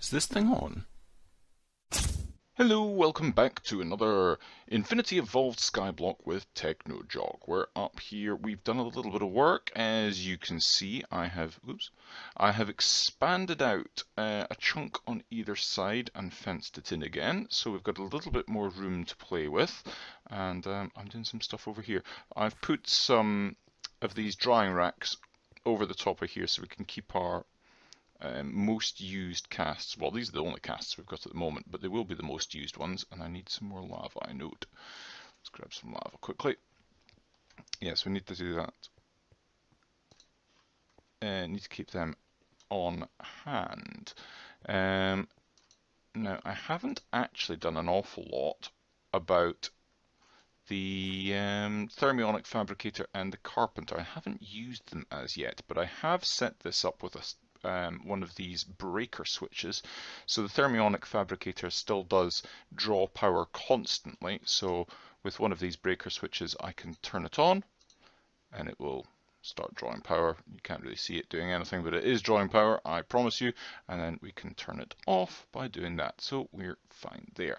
Is this thing on? Hello, welcome back to another Infinity Evolved Skyblock with TechnoJog. We're up here, we've done a little bit of work. As you can see, I have expanded out a chunk on either side and fenced it in again. So we've got a little bit more room to play with. And I'm doing some stuff over here. I've put some of these drying racks over the top of here so we can keep our most used casts. Well, these are the only casts we've got at the moment, but they will be the most used ones. And I need some more lava, I note. Let's grab some lava quickly. Yes, we need to do that. Need to keep them on hand. Now, I haven't actually done an awful lot about the thermionic fabricator and the carpenter. I haven't used them as yet, but I have set this up with one of these breaker switches. So the thermionic fabricator still does draw power constantly. So with one of these breaker switches, I can turn it on and it will start drawing power. You can't really see it doing anything, but it is drawing power, I promise you. And then we can turn it off by doing that. So we're fine there.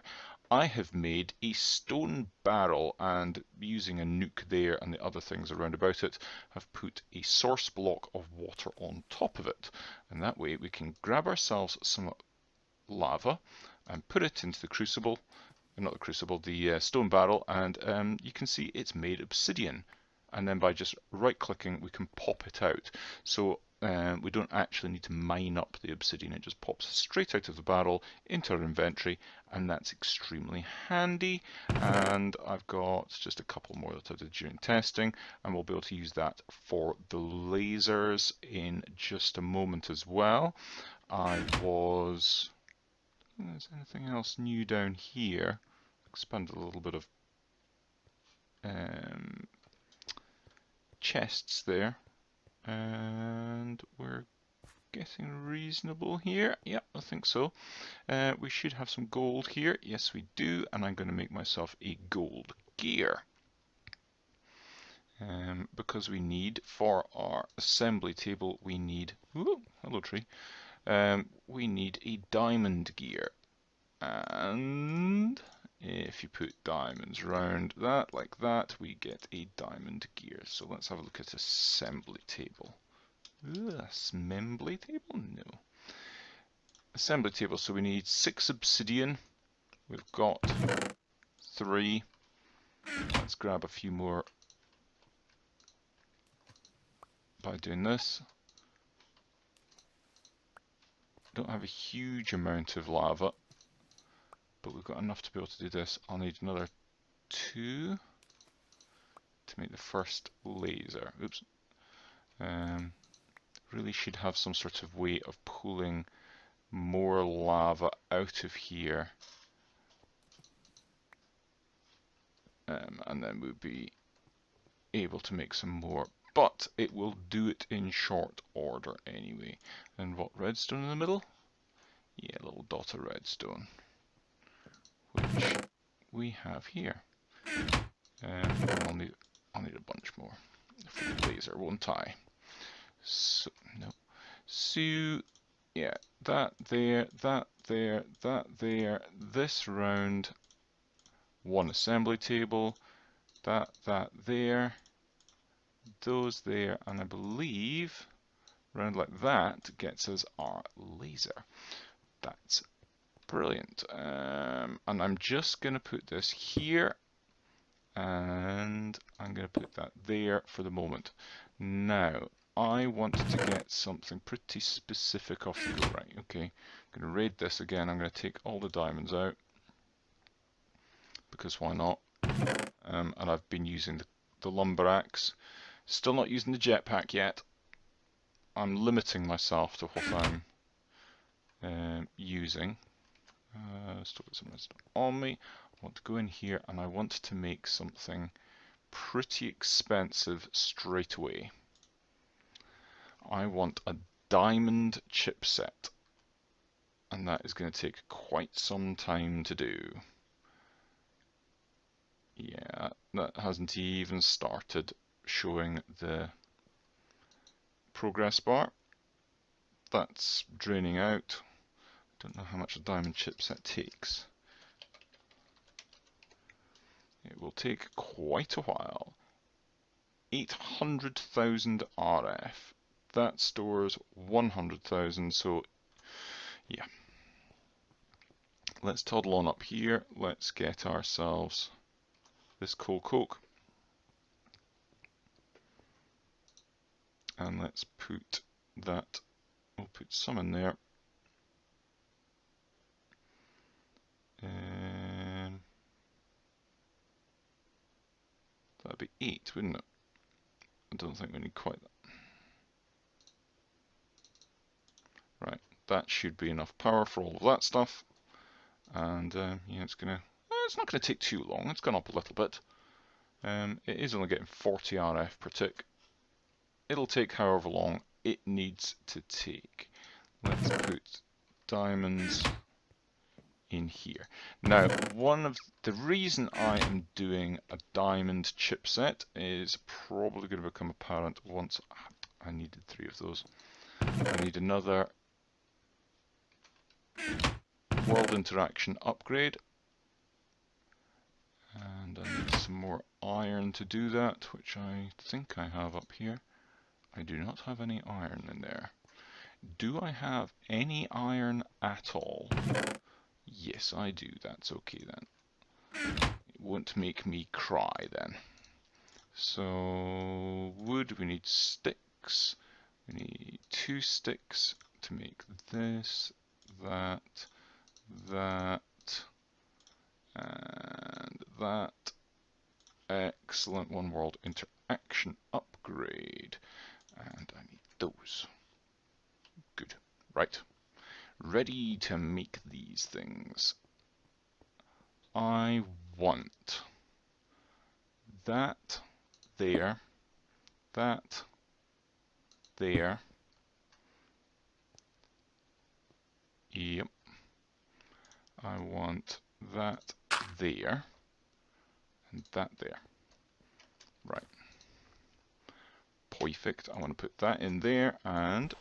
I have made a stone barrel, and using a nuke there and the other things around about it, have put a source block of water on top of it. And that way we can grab ourselves some lava and put it into the crucible, not the crucible, the stone barrel, and you can see it's made obsidian. And then by just right clicking we can pop it out. So we don't actually need to mine up the obsidian, it just pops straight out of the barrel into our inventory, and that's extremely handy. And I've got just a couple more that I did during testing, and we'll be able to use that for the lasers in just a moment as well. Is anything else new down here? Expanded a little bit of chests there, and we're getting reasonable here. Yep, I think so. We should have some gold here. Yes, we do, and I'm going to make myself a gold gear. Because we need, for our assembly table, we need, ooh, hello tree, we need a diamond gear. And if you put diamonds round that, like that, we get a diamond gear. So let's have a look at assembly table. Assembly table? No. Assembly table, so we need 6 obsidian. We've got 3. Let's grab a few more by doing this. Don't have a huge amount of lava, but we've got enough to be able to do this. I'll need another 2 to make the first laser. Oops. Really should have some sort of way of pulling more lava out of here. And then we'll be able to make some more. But it will do it in short order anyway. And what, redstone in the middle? Yeah, a little dot of redstone, which we have here. I'll need a bunch more for the laser, won't I? So, no. So, yeah, that there, that there, that there. This round, 1 assembly table, that there, those there, and I believe round like that gets us our laser. That's brilliant. And I'm just going to put this here, and I'm going to put that there for the moment. Now, I want to get something pretty specific off the go. Right, okay. I'm going to raid this again. I'm going to take all the diamonds out, because why not? And I've been using the lumber axe. Still not using the jetpack yet. I'm limiting myself to what I'm using. Still got some redstone on me. I want to go in here and I want to make something pretty expensive straight away. I want a diamond chipset, and that is going to take quite some time to do. Yeah, that hasn't even started showing the progress bar. That's draining out. Don't know how much a diamond chipset takes. It will take quite a while. 800,000 RF. That stores 100,000, so yeah. Let's toddle on up here. Let's get ourselves this coal coke. And let's put that, we'll put some in there. That'd be 8, wouldn't it? I don't think we need quite that. Right, that should be enough power for all of that stuff. And yeah, it's not gonna take too long. It's gone up a little bit. It is only getting 40 RF per tick. It'll take however long it needs to take. Let's put diamonds in here. Now, the reason I am doing a diamond chipset is probably going to become apparent once I needed 3 of those. I need another world interaction upgrade, and I need some more iron to do that, which I think I have up here. I do not have any iron in there. Do I have any iron at all? Yes, I do. That's okay then. It won't make me cry then. So, wood, we need sticks. We need 2 sticks to make this, that, and that. Excellent. One world interaction upgrade. And I need those. Good. Right. Ready to make these things. I want that there, that there. Yep. I want that there and that there. Right. Perfect. I want to put that in there and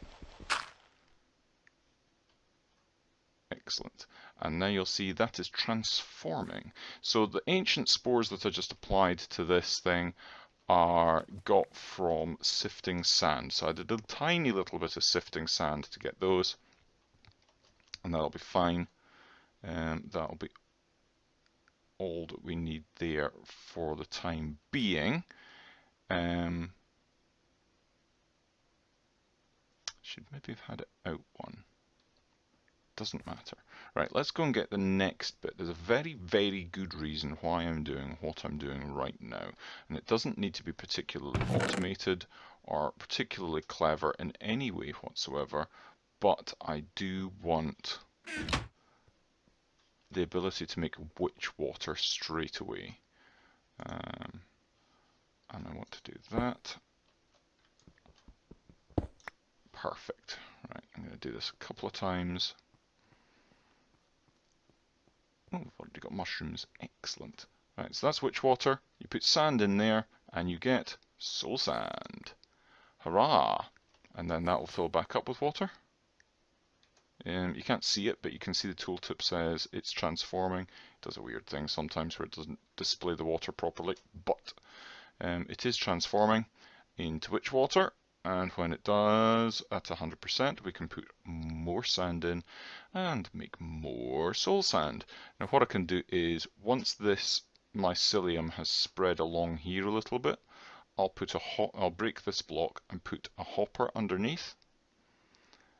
excellent. And now you'll see that is transforming. So the ancient spores that I just applied to this thing are got from sifting sand. So I did a tiny little bit of sifting sand to get those, and that'll be fine. That'll be all that we need there for the time being. Should maybe have had it out one. Doesn't matter. Right, let's go and get the next bit. There's a very, very good reason why I'm doing what I'm doing right now. And it doesn't need to be particularly automated or particularly clever in any way whatsoever, but I do want the ability to make witch water straight away. And I want to do that. Perfect. Right, I'm going to do this a couple of times. Oh, we've already got mushrooms. Excellent. Right, so that's witch water. You put sand in there, and you get soul sand. Hurrah! And then that will fill back up with water. You can't see it, but you can see the tooltip says it's transforming. It does a weird thing sometimes where it doesn't display the water properly, but it is transforming into witch water. And when it does, at 100%, we can put more sand in and make more soul sand. Now what I can do is, once this mycelium has spread along here a little bit, I'll break this block and put a hopper underneath.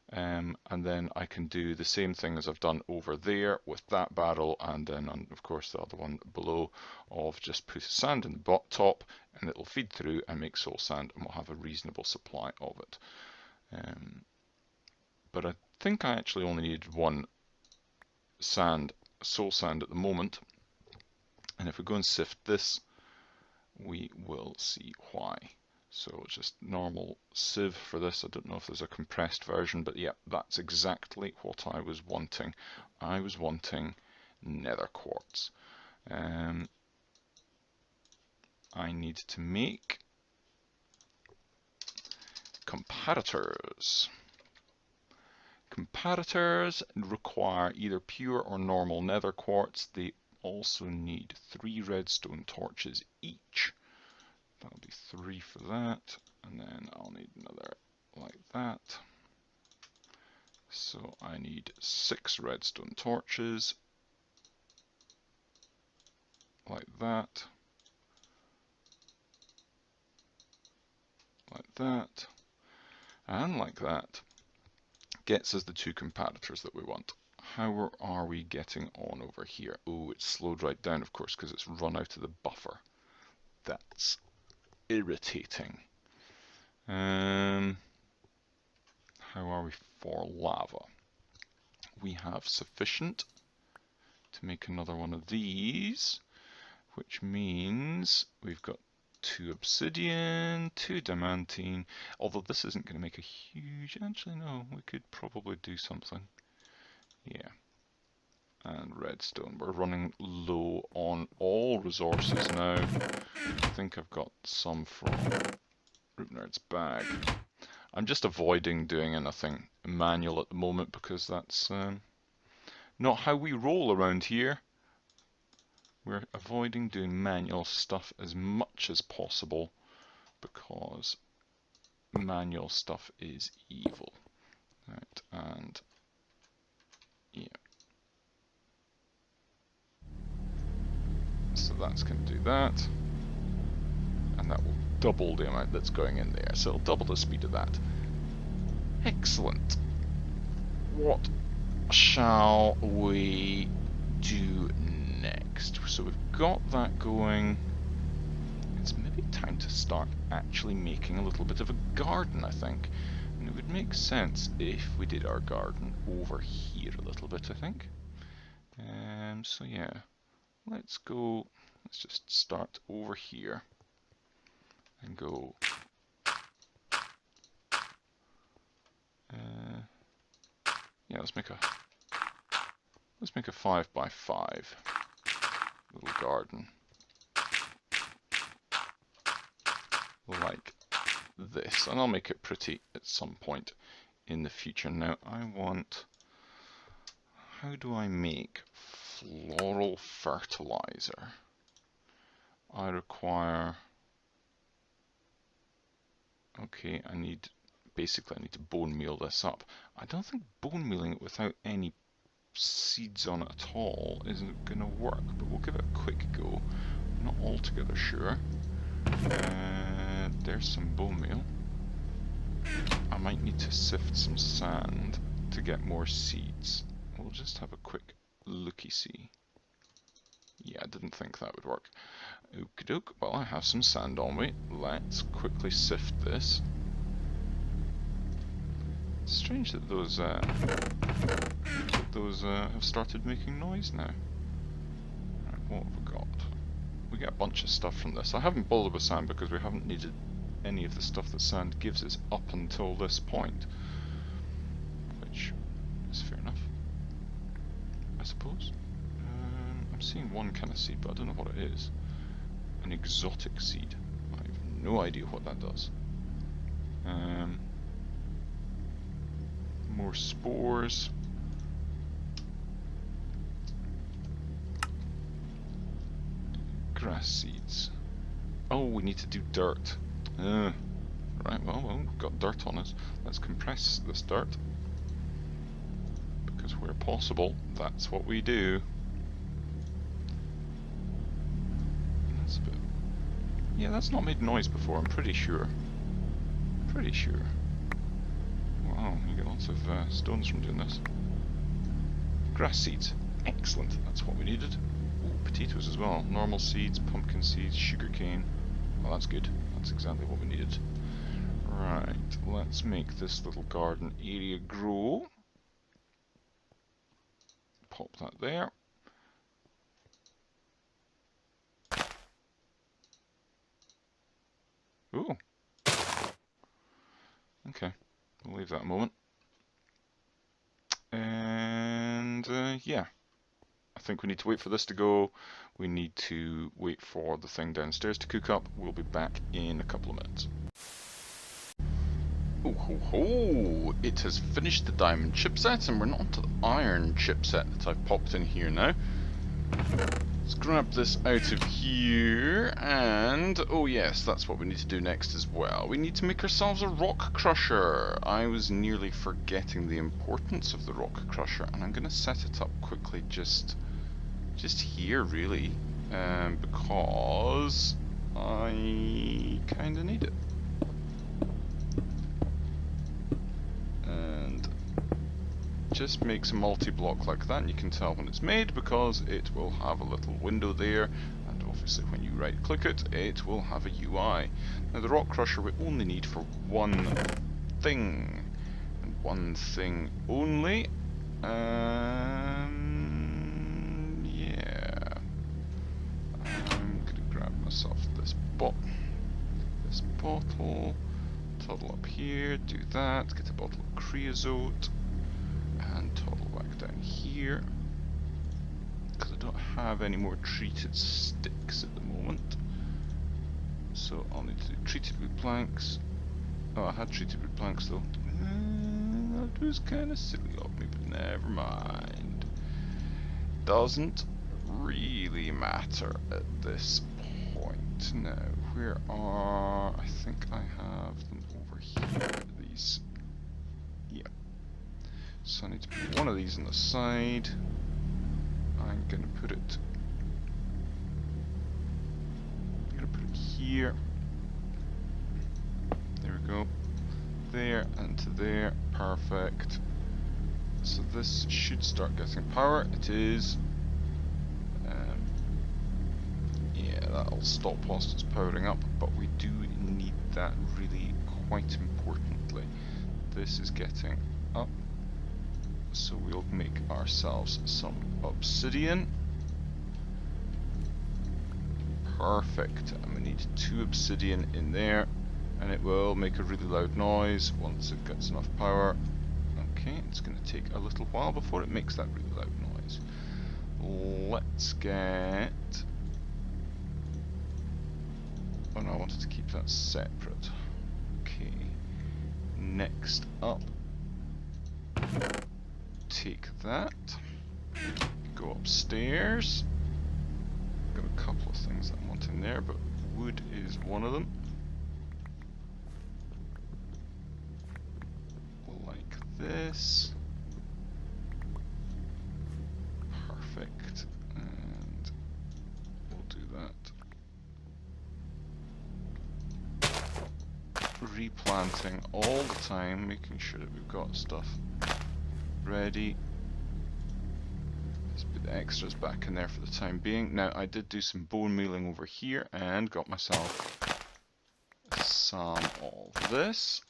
And then I can do the same thing as I've done over there with that barrel, and then of course the other one below, of just put sand in the top and it'll feed through and make soul sand, and we'll have a reasonable supply of it. But I think I actually only need 1 soul sand at the moment, and if we go and sift this, we will see why. So just normal sieve for this. I don't know if there's a compressed version, but yeah, that's exactly what I was wanting. I was wanting nether quartz. I need to make comparators. comparators require either pure or normal nether quartz. They also need 3 redstone torches each. That'll be 3 for that, and then I'll need another like that. So I need 6 redstone torches, like that, and like that. Gets us the 2 comparators that we want. How are we getting on over here? Oh, it's slowed right down, of course, because it's run out of the buffer. That's irritating. How are we for lava? We have sufficient to make another one of these, which means we've got 2 obsidian, 2 diamantine, although this isn't going to make a huge... Actually, no, we could probably do something. Yeah. And redstone. We're running low on all resources now. I think I've got some from Root Nerd's bag. I'm just avoiding doing anything manual at the moment because that's not how we roll around here. We're avoiding doing manual stuff as much as possible because manual stuff is evil. Right, and yeah. So that's going to do that. And that will double the amount that's going in there. So it'll double the speed of that. Excellent. What shall we do next? So we've got that going. It's maybe time to start actually making a little bit of a garden, I think. And it would make sense if we did our garden over here a little bit, I think. So yeah, let's just start over here and go yeah, let's make a 5 by 5 little garden like this, and I'll make it pretty at some point in the future. Now how do I make floral fertilizer? I require, okay, I need to bone meal this up. I don't think bone mealing it without any seeds on it at all isn't going to work, but we'll give it a quick go. I'm not altogether sure. There's some bone meal. I might need to sift some sand to get more seeds. We'll just have a quick looky-see. Yeah, I didn't think that would work. Okie doke, well I have some sand on me. Let's quickly sift this. It's strange that those have started making noise now. Right, what have we got? We get a bunch of stuff from this. I haven't bothered with sand because we haven't needed any of the stuff that sand gives us up until this point, which is fair enough, I suppose. I'm seeing one kind of seed, but I don't know what it is. An exotic seed. I have no idea what that does. More spores. Grass seeds. Oh, we need to do dirt. Right, well, we've got dirt on us. Let's compress this dirt. Because where possible, that's what we do. That's a bit... Yeah, that's not made noise before, I'm pretty sure. Pretty sure. Wow, you get lots of stones from doing this. Grass seeds. Excellent, that's what we needed. Ooh, potatoes as well. Normal seeds, pumpkin seeds, sugarcane. Well, that's good. That's exactly what we needed. Right, let's make this little garden area grow. Pop that there. Ooh. Okay, we'll leave that a moment. And yeah, I think we need to wait for this to go. We need to wait for the thing downstairs to cook up. We'll be back in a couple of minutes. Oh ho ho! It has finished the diamond chipset, and we're not onto the iron chipset that I've popped in here now. Let's grab this out of here, and oh yes, that's what we need to do next as well. We need to make ourselves a rock crusher. I was nearly forgetting the importance of the rock crusher, and I'm going to set it up quickly just here really, because I kind of need it. And just makes a multi-block like that, and you can tell when it's made because it will have a little window there, and obviously when you right click it, it will have a UI. Now the rock crusher we only need for one thing, and one thing only. Yeah, I'm gonna grab myself this bottle, toddle up here, do that, get a bottle of creosote, and toddle back down here, because I don't have any more treated sticks at the moment. So I'll need to do treated wood planks. Oh, I had treated wood planks though. That was kind of silly of me, but never mind. Doesn't really matter at this point. Now, where are... I think I have them over here, these. Yeah. So I need to put one of these on the side. I'm gonna put it here. There we go. There and to there. Perfect. So this should start getting power. It is. Yeah, that'll stop whilst it's powering up, but we do need that really quite importantly. This is getting up, so we'll make ourselves some obsidian. Perfect, and we need 2 obsidian in there, and it will make a really loud noise once it gets enough power. Okay, it's going to take a little while before it makes that really loud noise. Let's get... Oh no, I wanted to keep that separate. Okay, next up, take that, go upstairs. Got a couple of things that I want in there, but wood is one of them. Like this. Perfect. And we'll do that. Replanting all the time, making sure that we've got stuff ready. Let's put the extras back in there for the time being. Now I did do some bone mealing over here and got myself some of this.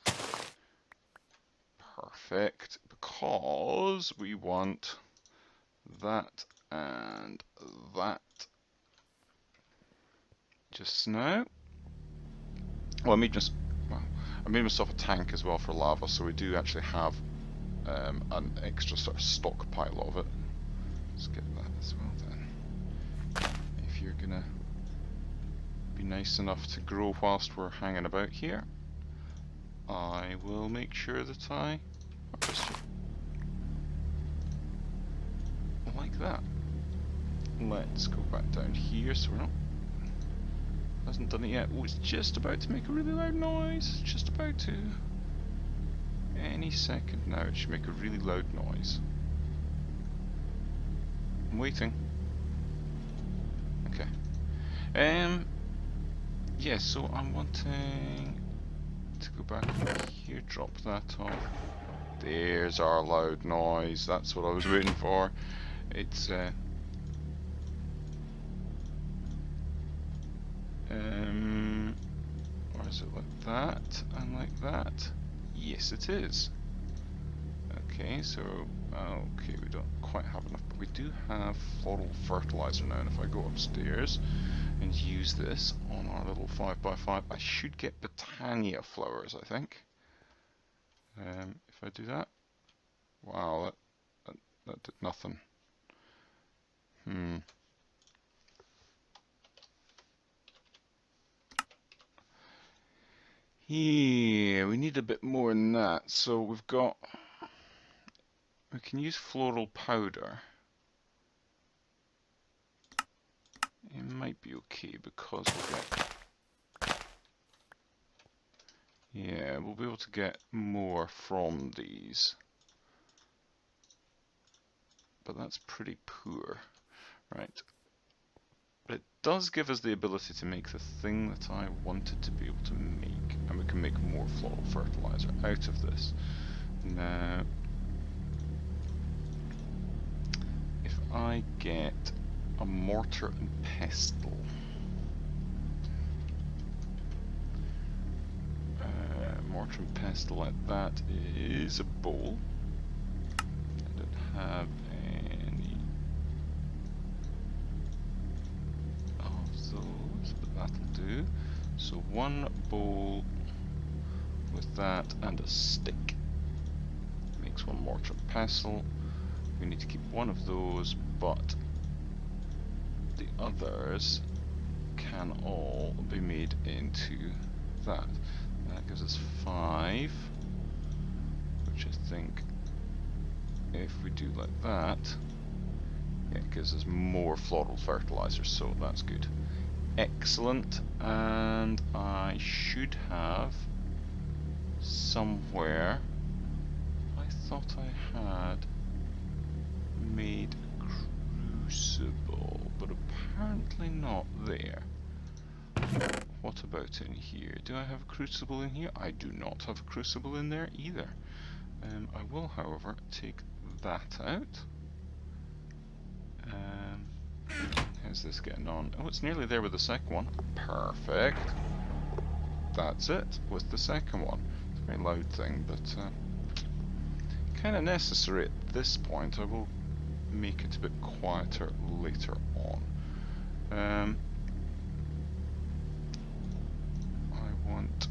Perfect, because we want that and that just now. Well, I made myself a tank as well for lava, so we do actually have an extra sort of stockpile of it. Let's get that as well then. If you're gonna be nice enough to grow whilst we're hanging about here, I will make sure that I harvest you. Like that. Let's go back down here so we're not... Hasn't done it yet. Oh, it's just about to make a really loud noise. It's just about to. Any second now it should make a really loud noise. I'm waiting. Okay. Yeah, so I'm wanting to go back over here, drop that off. There's our loud noise. That's what I was waiting for. It's or is it like that and like that? Yes, it is. Okay, so okay, we don't quite have enough, but we do have floral fertilizer now, and if I go upstairs and use this on our little 5x5, I should get Botania flowers, I think. If I do that, wow, that did nothing. Yeah, we need a bit more than that. So we can use floral powder. It might be okay because we'll be able to get more from these. But that's pretty poor. Right. But it does give us the ability to make the thing that I wanted to be able to make. And we can make more floral fertilizer out of this. Now, if I get a mortar and pestle. Mortar and pestle like that is a bowl. I don't have any of those, but that'll do. So one bowl with that and a stick makes one mortar and pestle. We need to keep one of those, but the others can all be made into that. That gives us 5, which I think if we do like that, it gives us more floral fertilizer, so that's good. Excellent, and I should have somewhere, I thought I had made a crucible, but apparently not there. What about in here? Do I have a crucible in here? I do not have a crucible in there either. I will, however, take that out. How's this getting on? Oh, it's nearly there with the second one. Perfect. That's it with the second one. It's a very loud thing, but kind of necessary at this point. I will make it a bit quieter later on. I want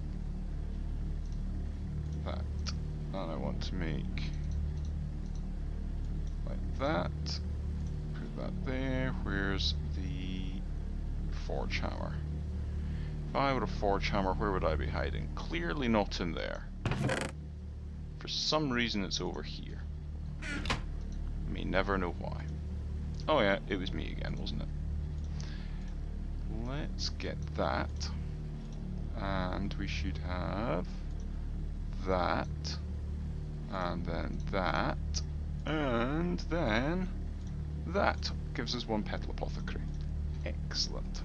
that, and I want to make like that. Put that there. Where's the forge hammer? If I were a forge hammer, where would I be hiding? Clearly not in there. For some reason it's over here. I may never know why. Oh yeah, it was me again, wasn't it? Let's get that. And we should have that. And then that. And then that. Gives us one petal apothecary. Excellent.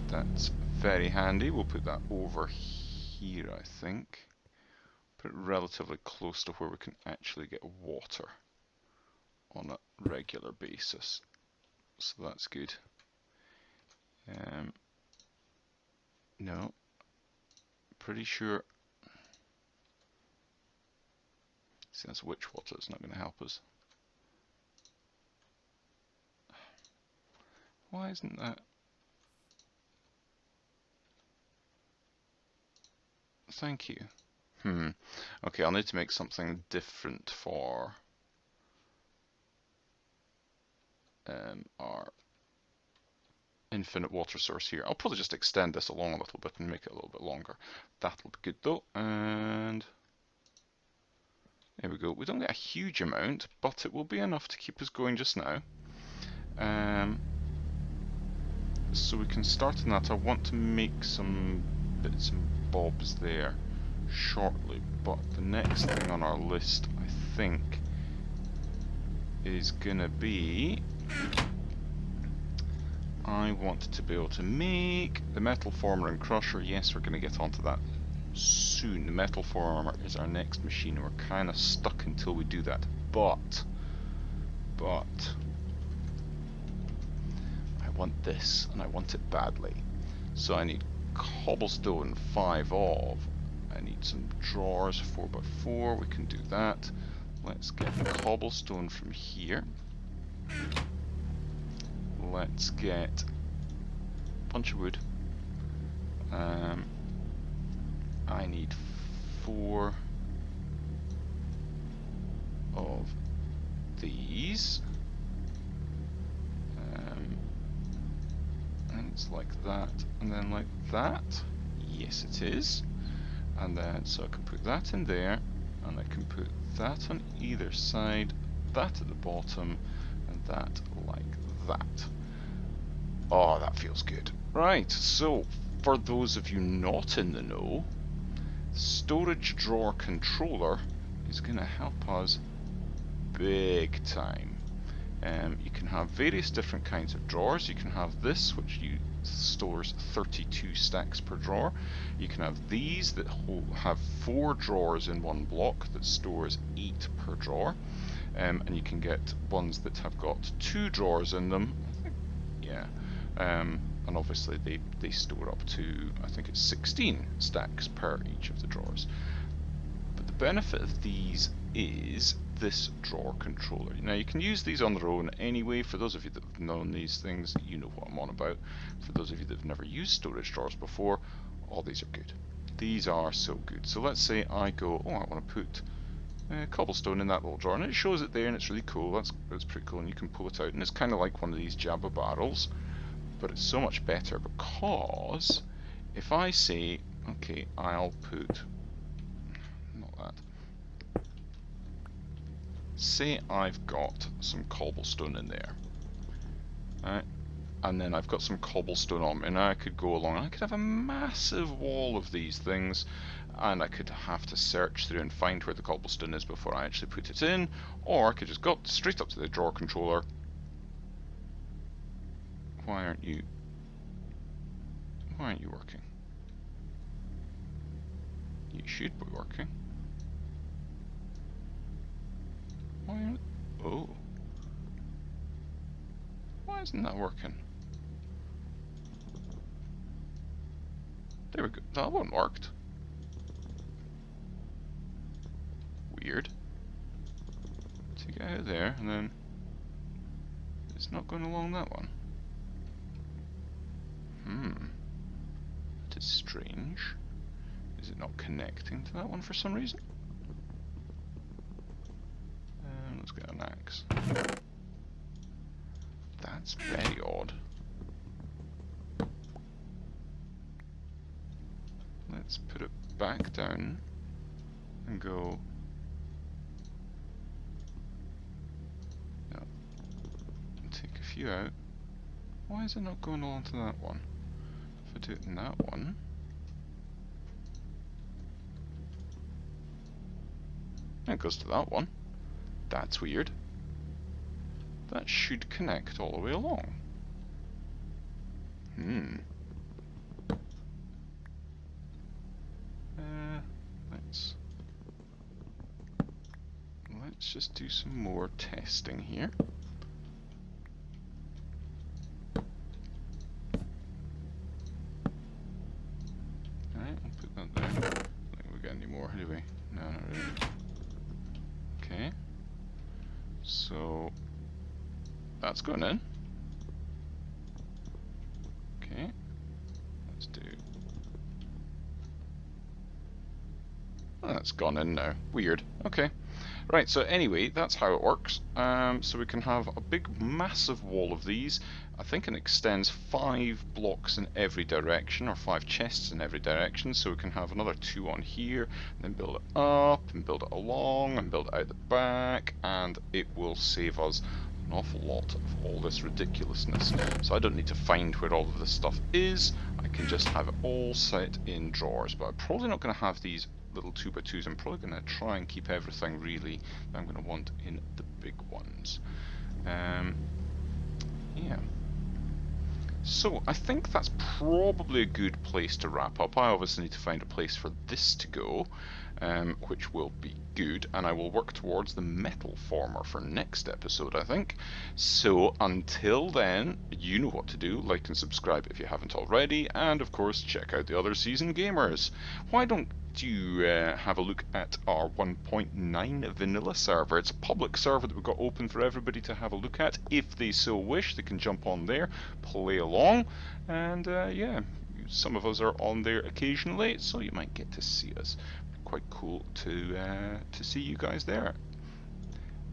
That's very handy. We'll put that over here, I think. Put it relatively close to where we can actually get water on a regular basis. So that's good. No. Pretty sure. See, that's witch water. It's not going to help us. Why isn't that? Thank you. Okay, I'll need to make something different for our infinite water source here. I'll probably just extend this along a little bit and make it a little bit longer. That'll be good though. And there we go. We don't get a huge amount, but it will be enough to keep us going just now. So we can start on that. I want to make some bits and bobs there shortly, but the next thing on our list, I think, is gonna be I want to be able to make the metal former and crusher. Yes, we're gonna get onto that soon. The metal former is our next machine, and we're kind of stuck until we do that. But I want this, and I want it badly. So I need cobblestone 5 of. I need some drawers 4x4. We can do that. Let's get cobblestone from here. Let's get a bunch of wood. I need 4 of these. And it's like that, and then like that. Yes, it is. And then, so I can put that in there, and I can put that on either side, that at the bottom, and that like that. Oh, that feels good. Right, so for those of you not in the know, storage drawer controller is going to help us big time. You can have various different kinds of drawers. You can have this, which stores 32 stacks per drawer. You can have these that have 4 drawers in one block that stores 8 per drawer. And you can get ones that have got 2 drawers in them. Yeah. And obviously they store up to, I think it's 16 stacks per each of the drawers. But the benefit of these is this drawer controller. Now you can use these on their own anyway. For those of you that have known these things, you know what I'm on about. For those of you that have never used storage drawers before, all these are good. These are so good. So let's say I go, oh, I want to put cobblestone in that little drawer, and it shows it there, and it's really cool. That's pretty cool, and you can pull it out, and it's kind of like one of these Jabba barrels, but it's so much better because if I say, okay, I'll put, not that. Say I've got some cobblestone in there, right? And then I've got some cobblestone on me, and I could go along, and I could have a massive wall of these things, and I could have to search through and find where the cobblestone is before I actually put it in, or I could just go straight up to the drawer controller. Why aren't you working? You should be working. Why aren't... Oh. Why isn't that working? There we go. That one worked. Weird. Take it out of there, and then it's not going along that one. That is strange. Is it not connecting to that one for some reason? Let's get an axe. That's very odd. Let's put it back down and go. No. Take a few out. Why is it not going along to that one? If I do it in that one. It goes to that one. That's weird. That should connect all the way along. Let's just do some more testing here. Alright, I'll put that there. I don't think we get any more, do we? No, not really. Okay. So that's going in. Okay. Let's do. Oh, that's gone in now. Weird. Okay. Right, so anyway, that's how it works. So we can have a big massive wall of these. I think it extends 5 blocks in every direction, or 5 chests in every direction, so we can have another 2 on here, and then build it up, and build it along, and build it out the back, and it will save us an awful lot of all this ridiculousness. So I don't need to find where all of this stuff is, I can just have it all set in drawers, but I'm probably not going to have these little 2x2s. I'm probably going to try and keep everything really that I'm going to want in the big ones. Yeah. So I think that's probably a good place to wrap up. I obviously need to find a place for this to go, which will be good, and I will work towards the metal former for next episode, I think. So until then, you know what to do. Like and subscribe if you haven't already, and of course check out the other seasoned gamers. Why don't you have a look at our 1.9 vanilla server? It's a public server that we've got open for everybody to have a look at. If they so wish, they can jump on there, play along, and yeah, some of us are on there occasionally, so you might get to see us. Quite cool to see you guys there.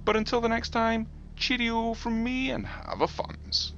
But until the next time, cheerio from me and have a funs.